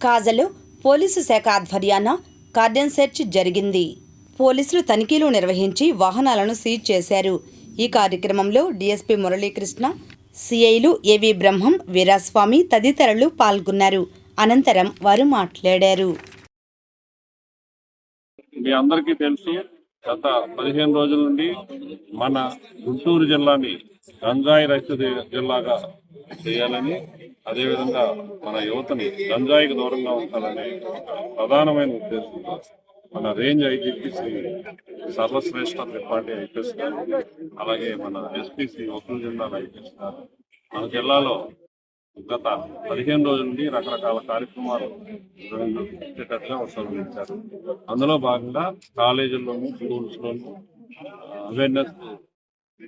కాజలో police శాఖ ఆధ్వర్యాన cordon search జరిగింది. పోలీసులు తనిఖీలు నిర్వహించి వాహనాలను సీజ్ చేశారు. ఈ కార్యక్రమంలో డీఎస్పీ మురళీకృష్ణ, సిఐలు ఏవి బ్రహ్మం, వీరాస్వామి తదితరులు పాల్గొన్నారు. అనంతరం వారు మాట్లాడారు. మీ అందరికీ తెలుసు, గత 15 రోజుల నుండి మన గుంటూరు జిల్లాని గంజాయి రహిత జిల్లాగా చేయాలని, అదేవిధంగా మన యువతని గంజాయికి దూరంగా ఉంచాలనే ప్రధానమైన ఉద్దేశంతో మన range IGP Shri Sarvashreshth Tripathi IPS గారు, అలాగే మన ఎస్పీసీ ఒక్కల జిల్లాల ఐపీఎస్ గారు మన జిల్లాలో గత 15 రోజుల నుండి రకరకాల కార్యక్రమాలు నిర్వహించేటట్టుగా ఉత్సవించారు. అందులో భాగంగా కాలేజీల్లోనూ స్కూల్స్లోనూ అవేర్నెస్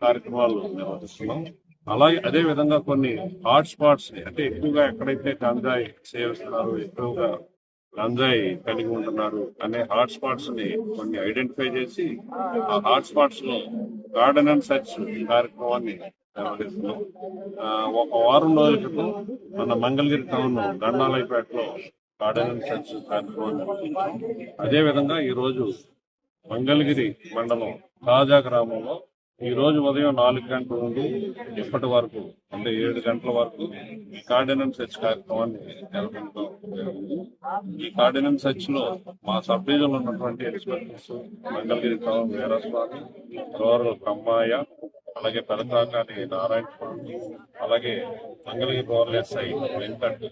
కార్యక్రమాలు నిర్వహిస్తున్నాం. అలాగే అదే విధంగా కొన్ని హాట్ స్పాట్స్ అంటే ఎక్కువగా ఎక్కడైతే గంజాయి సేవిస్తున్నారు, ఎక్కువగా గంజాయి కలిగి ఉంటున్నారు అనే హాట్ స్పాట్స్ ని కొన్ని ఐడెంటిఫై చేసి ఆ హాట్ స్పాట్స్ లో గార్డెన్ అండ్ సర్చ్ కార్యక్రమాన్ని నిర్వహిస్తున్నాం. ఒక వారం రోజుల క్రితం మన మంగళగిరి టౌన్ గండాలైపేటలో గార్డెన్ అండ్ సర్చ్ కార్యక్రమాన్ని నిర్వహించాం. అదేవిధంగా ఈరోజు మంగళగిరి మండలం తాజా గ్రామంలో ఈ రోజు ఉదయం 4 గంటల నుండి ఇప్పటి వరకు అంటే 7 గంటల వరకు గార్డెన్ అండ్ సర్చ్ కార్యక్రమాన్ని నిర్వహించడం జరిగింది. ఈ గార్డెన్ అండ్ సర్చ్ లో మా సబ్ డివిజన్ లో ఉన్నటువంటి experts Mangalagiri town Veeraswamy, rural Brahmaiah, అలాగే పెదకాకాని నారాయణ స్వామి, అలాగే మంగళగిరి రూరల్ ఎస్ఐ వెంకట్,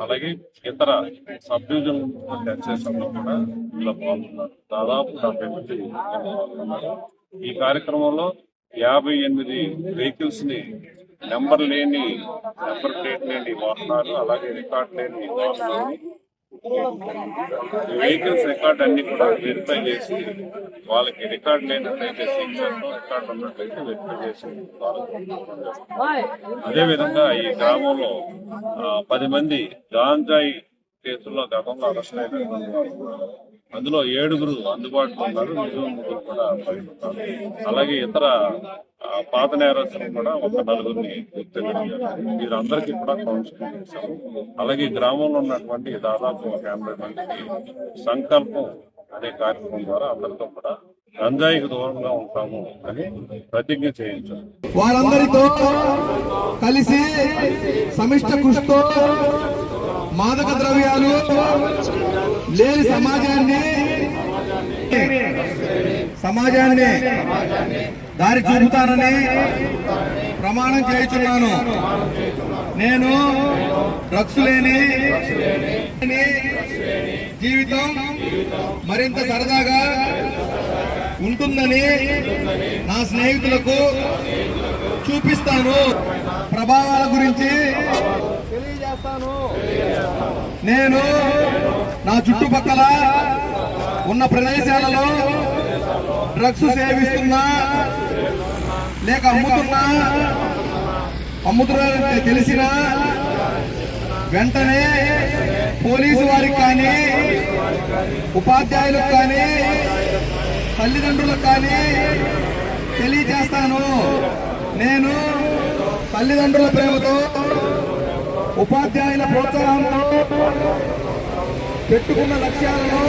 అలాగే ఇతర సబ్ డివిజన్ ఎస్ఐస్ అందరూ కూడా ఇలా పాల్గొన్నారు. దాదాపు 70 మంది పాల్గొన్నారు. ఈ కార్యక్రమంలో 58 వెహికల్స్ ని నెంబర్ ప్లేట్ లేని వాహనాలు, అలాగే రికార్డ్ లేని వాహనాలు, వెహికల్స్ రికార్డ్ అన్ని కూడా వెరిఫై చేసి వాళ్ళకి రికార్డ్ లేనట్లయితే రికార్డు ఉన్నట్లయితే వెరిఫై చేసి అదేవిధంగా ఈ గ్రామంలో 10 మంది గాంజాయి కేసుల్లో గతంలో అరెస్ట్ అయిన అందులో 7 అందుబాటులో ఉన్నారు, 3 కూడా బయట. అలాగే ఇతర పాత నేరస్తులు కూడా ఒక 4 గుర్తించారు. వీరందరికీ కూడా కౌన్సిలింగ్ చేశారు. అలాగే గ్రామంలో ఉన్నటువంటి దాదాపు 50 మందికి సంకల్పం అనే కార్యక్రమం ద్వారా అందరితో కూడా గంజాయికి దూరంగా ఉంటాము అని ప్రతిజ్ఞ చేయించారు. వారందరితో కలిసి సమిష్ట కృషితో మాదక ద్రవ్యాలు లేని సమాజాన్ని దారి చూపుతానని ప్రమాణం చేయుచున్నాను. నేను డ్రగ్స్ లేని జీవితం మరింత సరదాగా ఉంటుందని నా స్నేహితులకు చూపిస్తాను. ప్రభావాల గురించి తెలియజేస్తాను. నేను నా చుట్టుపక్కల ఉన్న ప్రదేశాలలో డ్రగ్స్ సేవిస్తున్నా లేక అమ్ముతున్నారని తెలిసిన వెంటనే పోలీసు వారికి కానీ, ఉపాధ్యాయులకు కానీ, తల్లిదండ్రులకు కానీ తెలియజేస్తాను. నేను తల్లిదండ్రుల ప్రేమతో, ఉపాధ్యాయుల ప్రోత్సాహంతో పెట్టుకున్న లక్ష్యాలను